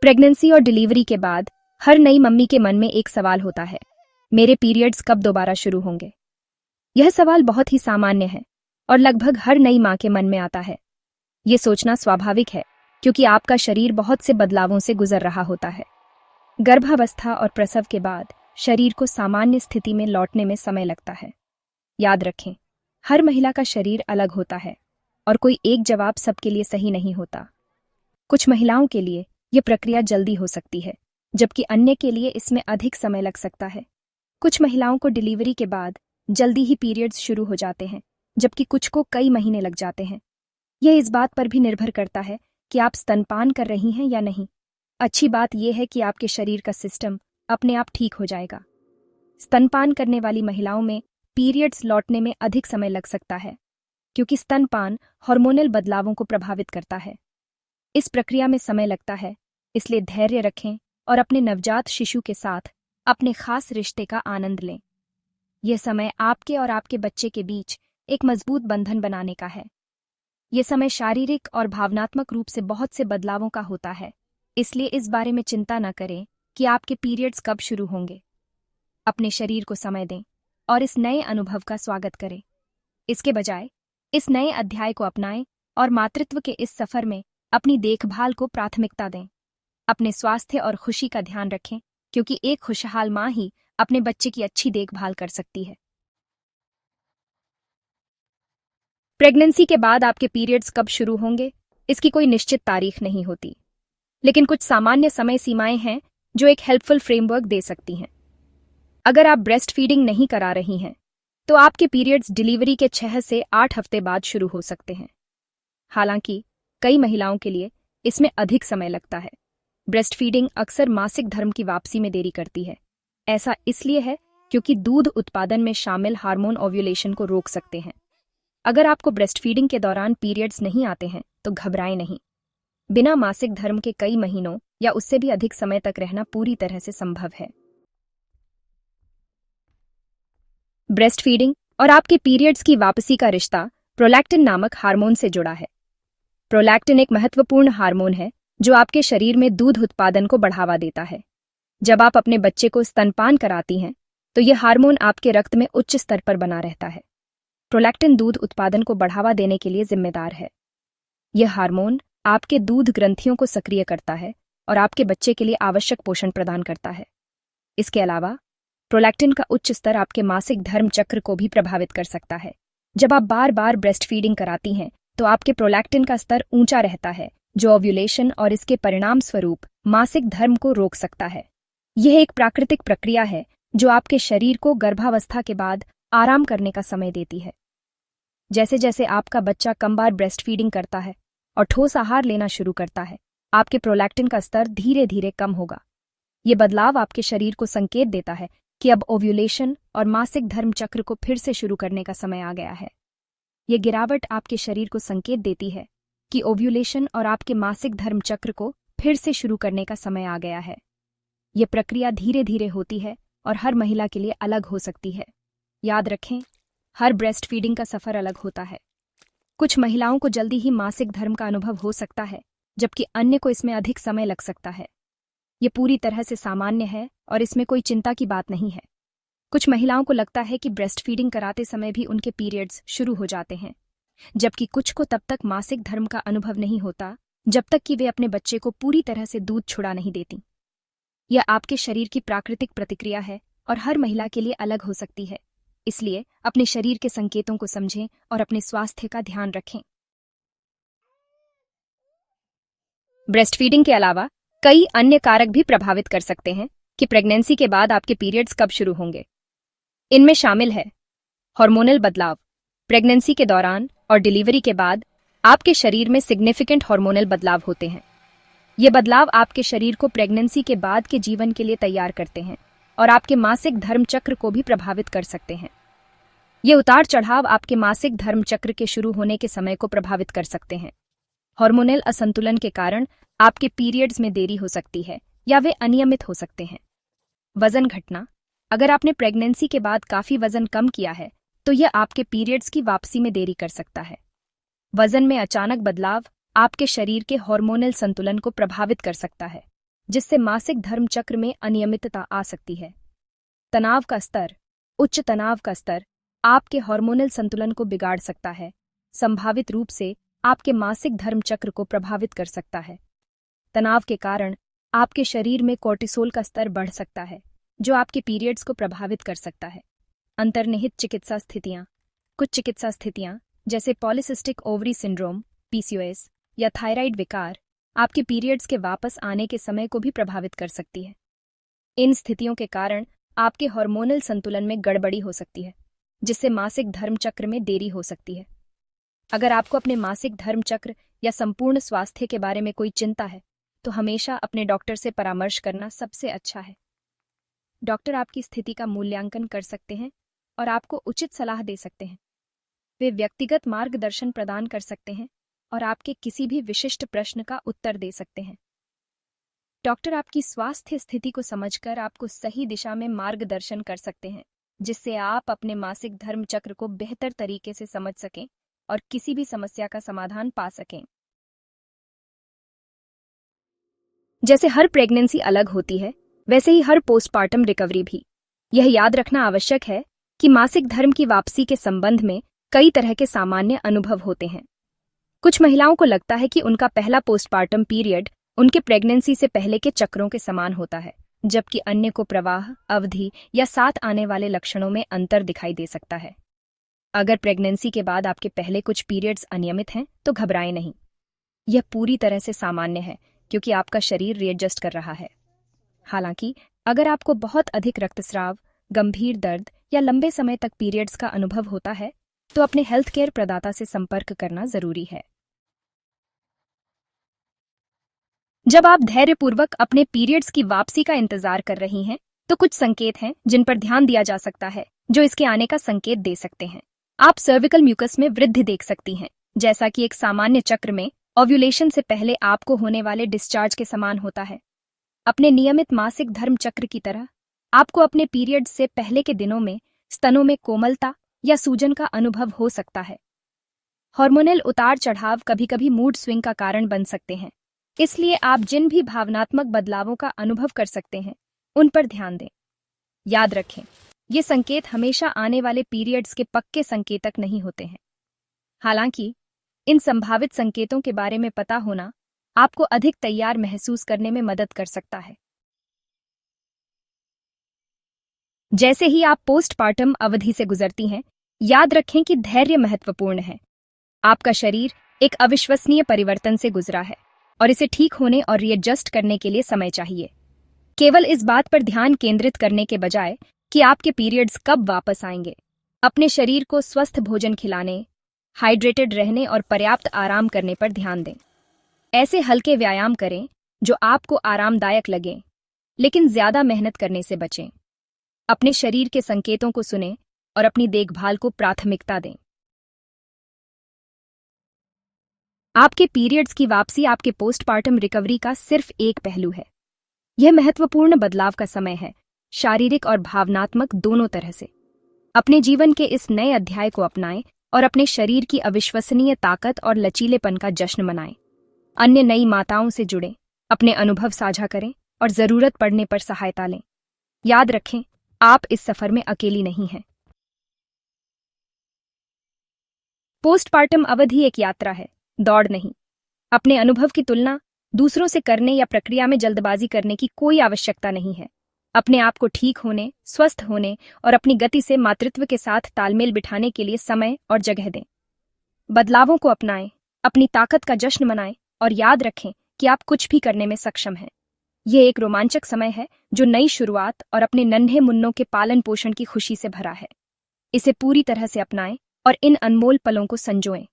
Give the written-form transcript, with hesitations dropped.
Pregnancy और delivery के बाद हर नई मम्मी के मन में एक सवाल होता है, मेरे पीरियड्स कब दोबारा शुरू होंगे। यह सवाल बहुत ही सामान्य है और लगभग हर नई माँ के मन में आता है। ये सोचना स्वाभाविक है क्योंकि आपका शरीर बहुत से बदलावों से गुजर रहा होता है। गर्भावस्था और प्रसव के बाद शरीर को सामान्य स्थिति में लौटने में समय लगता है। याद रखें, हर महिला का शरीर अलग होता है और कोई एक जवाब सबके लिए सही नहीं होता। कुछ महिलाओं के लिए यह प्रक्रिया जल्दी हो सकती है, जबकि अन्य के लिए इसमें अधिक समय लग सकता है। कुछ महिलाओं को डिलीवरी के बाद जल्दी ही पीरियड्स शुरू हो जाते हैं, जबकि कुछ को कई महीने लग जाते हैं। यह इस बात पर भी निर्भर करता है कि आप स्तनपान कर रही हैं या नहीं। अच्छी बात यह है कि आपके शरीर का सिस्टम अपने आप ठीक हो जाएगा। स्तनपान करने वाली महिलाओं में पीरियड्स लौटने में अधिक समय लग सकता है, क्योंकि स्तनपान हार्मोनल बदलावों को प्रभावित करता है। इस प्रक्रिया में समय लगता है, इसलिए धैर्य रखें और अपने नवजात शिशु के साथ अपने खास रिश्ते का आनंद लें। यह समय आपके और आपके बच्चे के बीच एक मजबूत बंधन बनाने का है। यह समय शारीरिक और भावनात्मक रूप से बहुत से बदलावों का होता है, इसलिए इस बारे में चिंता न करें कि आपके पीरियड्स कब शुरू होंगे। अपने शरीर को समय दें और इस नए अनुभव का स्वागत करें। इसके बजाय इस नए अध्याय को अपनाएं और मातृत्व के इस सफर में अपनी देखभाल को प्राथमिकता दें। अपने स्वास्थ्य और खुशी का ध्यान रखें, क्योंकि एक खुशहाल माँ ही अपने बच्चे की अच्छी देखभाल कर सकती है। प्रेगनेंसी के बाद आपके पीरियड्स कब शुरू होंगे, इसकी कोई निश्चित तारीख नहीं होती, लेकिन कुछ सामान्य समय सीमाएं हैं जो एक हेल्पफुल फ्रेमवर्क दे सकती हैं। अगर आप ब्रेस्ट फीडिंग नहीं करा रही हैं, तो आपके पीरियड्स डिलीवरी के 6 से 8 हफ्ते बाद शुरू हो सकते हैं। हालांकि कई महिलाओं के लिए इसमें अधिक समय लगता है। ब्रेस्ट फीडिंग अक्सर मासिक धर्म की वापसी में देरी करती है। ऐसा इसलिए है क्योंकि दूध उत्पादन में शामिल हार्मोन ओव्यूलेशन को रोक सकते हैं। अगर आपको ब्रेस्ट फीडिंग के दौरान पीरियड्स नहीं आते हैं तो घबराएं नहीं। बिना मासिक धर्म के कई महीनों या उससे भी अधिक समय तक रहना पूरी तरह से संभव है। ब्रेस्ट फीडिंग और आपके पीरियड्स की वापसी का रिश्ता प्रोलैक्टिन नामक हार्मोन से जुड़ा है। प्रोलैक्टिन एक महत्वपूर्ण हार्मोन है जो आपके शरीर में दूध उत्पादन को बढ़ावा देता है। जब आप अपने बच्चे को स्तनपान कराती हैं, तो यह हार्मोन आपके रक्त में उच्च स्तर पर बना रहता है। प्रोलैक्टिन दूध उत्पादन को बढ़ावा देने के लिए जिम्मेदार है। यह हार्मोन आपके दूध ग्रंथियों को सक्रिय करता है और आपके बच्चे के लिए आवश्यक पोषण प्रदान करता है। इसके अलावा प्रोलैक्टिन का उच्च स्तर आपके मासिक धर्म चक्र को भी प्रभावित कर सकता है। जब आप बार बार ब्रेस्ट फीडिंग कराती हैं, तो आपके प्रोलैक्टिन का स्तर ऊंचा रहता है, जो ओव्यूलेशन और इसके परिणाम स्वरूप मासिक धर्म को रोक सकता है। यह एक प्राकृतिक प्रक्रिया है जो आपके शरीर को गर्भावस्था के बाद आराम करने का समय देती है। जैसे जैसे आपका बच्चा कम बार ब्रेस्ट फीडिंग करता है और ठोस आहार लेना शुरू करता है, आपके प्रोलैक्टिन का स्तर धीरे धीरे कम होगा। ये बदलाव आपके शरीर को संकेत देता है कि अब ओव्यूलेशन और मासिक धर्म चक्र को फिर से शुरू करने का समय आ गया है। यह गिरावट आपके शरीर को संकेत देती है कि ओव्यूलेशन और आपके मासिक धर्म चक्र को फिर से शुरू करने का समय आ गया है। यह प्रक्रिया धीरे धीरे होती है और हर महिला के लिए अलग हो सकती है। याद रखें, हर ब्रेस्ट फीडिंग का सफर अलग होता है। कुछ महिलाओं को जल्दी ही मासिक धर्म का अनुभव हो सकता है, जबकि अन्य को इसमें अधिक समय लग सकता है। यह पूरी तरह से सामान्य है और इसमें कोई चिंता की बात नहीं है। कुछ महिलाओं को लगता है कि ब्रेस्ट फीडिंग कराते समय भी उनके पीरियड्स शुरू हो जाते हैं, जबकि कुछ को तब तक मासिक धर्म का अनुभव नहीं होता जब तक कि वे अपने बच्चे को पूरी तरह से दूध छुड़ा नहीं देती। यह आपके शरीर की प्राकृतिक प्रतिक्रिया है और हर महिला के लिए अलग हो सकती है। इसलिए अपने शरीर के संकेतों को समझें और अपने स्वास्थ्य का ध्यान रखें। ब्रेस्ट फीडिंग के अलावा कई अन्य कारक भी प्रभावित कर सकते हैं कि प्रेगनेंसी के बाद आपके पीरियड्स कब शुरू होंगे। इनमें शामिल है हार्मोनल बदलाव। प्रेगनेंसी के दौरान और डिलीवरी के बाद आपके शरीर में सिग्निफिकेंट हार्मोनल बदलाव होते हैं। ये बदलाव आपके शरीर को प्रेगनेंसी के बाद के जीवन के लिए तैयार करते हैं और आपके मासिक धर्म चक्र को भी प्रभावित कर सकते हैं। ये उतार चढ़ाव आपके मासिक धर्म चक्र के शुरू होने के समय को प्रभावित कर सकते हैं। हार्मोनल असंतुलन के कारण आपके पीरियड्स में देरी हो सकती है या वे अनियमित हो सकते हैं। वजन घटना। अगर आपने प्रेगनेंसी के बाद काफी वजन कम किया है, तो यह आपके पीरियड्स की वापसी में देरी कर सकता है। वजन में अचानक बदलाव आपके शरीर के हार्मोनल संतुलन को प्रभावित कर सकता है। जिससे मासिक धर्म चक्र में अनियमितता आ सकती है। तनाव का स्तर। उच्च तनाव का स्तर आपके हार्मोनल संतुलन को बिगाड़ सकता है, संभावित रूप से आपके मासिक धर्म चक्र को प्रभावित कर सकता है। तनाव के कारण आपके शरीर में कोर्टिसोल का स्तर बढ़ सकता है, जो आपके पीरियड्स को प्रभावित कर सकता है। अंतर्निहित चिकित्सा स्थितियां। कुछ चिकित्सा स्थितियां जैसे पॉलीसिस्टिक ओवरी सिंड्रोम (पीसीओएस) या थायराइड विकार आपके पीरियड्स के वापस आने के समय को भी प्रभावित कर सकती है। इन स्थितियों के कारण आपके हार्मोनल संतुलन में गड़बड़ी हो सकती है, जिससे मासिक धर्म चक्र में देरी हो सकती है। अगर आपको अपने मासिक धर्म चक्र या संपूर्ण स्वास्थ्य के बारे में कोई चिंता है, तो हमेशा अपने डॉक्टर से परामर्श करना सबसे अच्छा है। डॉक्टर आपकी स्थिति का मूल्यांकन कर सकते हैं और आपको उचित सलाह दे सकते हैं। वे व्यक्तिगत मार्गदर्शन प्रदान कर सकते हैं और आपके किसी भी विशिष्ट प्रश्न का उत्तर दे सकते हैं। डॉक्टर आपकी स्वास्थ्य स्थिति को समझकर आपको सही दिशा में मार्गदर्शन कर सकते हैं, जिससे आप अपने मासिक धर्म चक्र को बेहतर तरीके से समझ सकें और किसी भी समस्या का समाधान पा सकें। जैसे हर प्रेगनेंसी अलग होती है, वैसे ही हर पोस्टपार्टम रिकवरी भी। यह याद रखना आवश्यक है कि मासिक धर्म की वापसी के संबंध में कई तरह के सामान्य अनुभव होते हैं। कुछ महिलाओं को लगता है कि उनका पहला पोस्टपार्टम पीरियड उनके प्रेगनेंसी से पहले के चक्रों के समान होता है, जबकि अन्य को प्रवाह, अवधि या साथ आने वाले लक्षणों में अंतर दिखाई दे सकता है। अगर प्रेगनेंसी के बाद आपके पहले कुछ पीरियड्स अनियमित हैं, तो घबराएं नहीं। यह पूरी तरह से सामान्य है, क्योंकि आपका शरीर रीएडजस्ट कर रहा है। हालांकि अगर आपको बहुत अधिक रक्तस्राव, गंभीर दर्द या लंबे समय तक पीरियड्स का अनुभव होता है, तो अपने हेल्थ केयर प्रदाता से संपर्क करना जरूरी है। जब आप धैर्यपूर्वक अपने पीरियड्स की वापसी का इंतजार कर रही हैं, तो कुछ संकेत हैं जिन पर ध्यान दिया जा सकता है, जो इसके आने का संकेत दे सकते हैं। आप सर्विकल म्यूकस में वृद्धि देख सकती हैं, जैसा कि एक सामान्य चक्र में ओव्यूलेशन से पहले आपको होने वाले डिस्चार्ज के समान होता है। अपने नियमित मासिक धर्म चक्र की तरह आपको अपने पीरियड्स से पहले के दिनों में स्तनों में कोमलता या सूजन का अनुभव हो सकता है। हार्मोनल उतार चढ़ाव कभी कभी मूड स्विंग का कारण बन सकते हैं, इसलिए आप जिन भी भावनात्मक बदलावों का अनुभव कर सकते हैं, उन पर ध्यान दें। याद रखें, ये संकेत हमेशा आने वाले पीरियड्स के पक्के संकेतक नहीं होते हैं। हालांकि इन संभावित संकेतों के बारे में पता होना आपको अधिक तैयार महसूस करने में मदद कर सकता है। जैसे ही आप पोस्टपार्टम अवधि से गुजरती हैं, याद रखें कि धैर्य महत्वपूर्ण है। आपका शरीर एक अविश्वसनीय परिवर्तन से गुजरा है और इसे ठीक होने और रीएडजस्ट करने के लिए समय चाहिए। केवल इस बात पर ध्यान केंद्रित करने के बजाय कि आपके पीरियड्स कब वापस आएंगे, अपने शरीर को स्वस्थ भोजन खिलाने, हाइड्रेटेड रहने और पर्याप्त आराम करने पर ध्यान दें। ऐसे हल्के व्यायाम करें जो आपको आरामदायक लगें, लेकिन ज्यादा मेहनत करने से बचें। अपने शरीर के संकेतों को सुनें और अपनी देखभाल को प्राथमिकता दें। आपके पीरियड्स की वापसी आपके पोस्टपार्टम रिकवरी का सिर्फ एक पहलू है। यह महत्वपूर्ण बदलाव का समय है, शारीरिक और भावनात्मक दोनों तरह से। अपने जीवन के इस नए अध्याय को अपनाएं और अपने शरीर की अविश्वसनीय ताकत और लचीलेपन का जश्न मनाएं। अन्य नई माताओं से जुड़ें, अपने अनुभव साझा करें और जरूरत पड़ने पर सहायता लें। याद रखें, आप इस सफर में अकेली नहीं हैं। पोस्टपार्टम अवधि एक यात्रा है, दौड़ नहीं। अपने अनुभव की तुलना दूसरों से करने या प्रक्रिया में जल्दबाजी करने की कोई आवश्यकता नहीं है। अपने आप को ठीक होने, स्वस्थ होने और अपनी गति से मातृत्व के साथ तालमेल बिठाने के लिए समय और जगह दें। बदलावों को अपनाएं, अपनी ताकत का जश्न मनाएं और याद रखें कि आप कुछ भी करने में सक्षम हैं। यह एक रोमांचक समय है जो नई शुरुआत और अपने नन्हे मुन्नों के पालन पोषण की खुशी से भरा है। इसे पूरी तरह से अपनाएं और इन अनमोल पलों को संजोएं।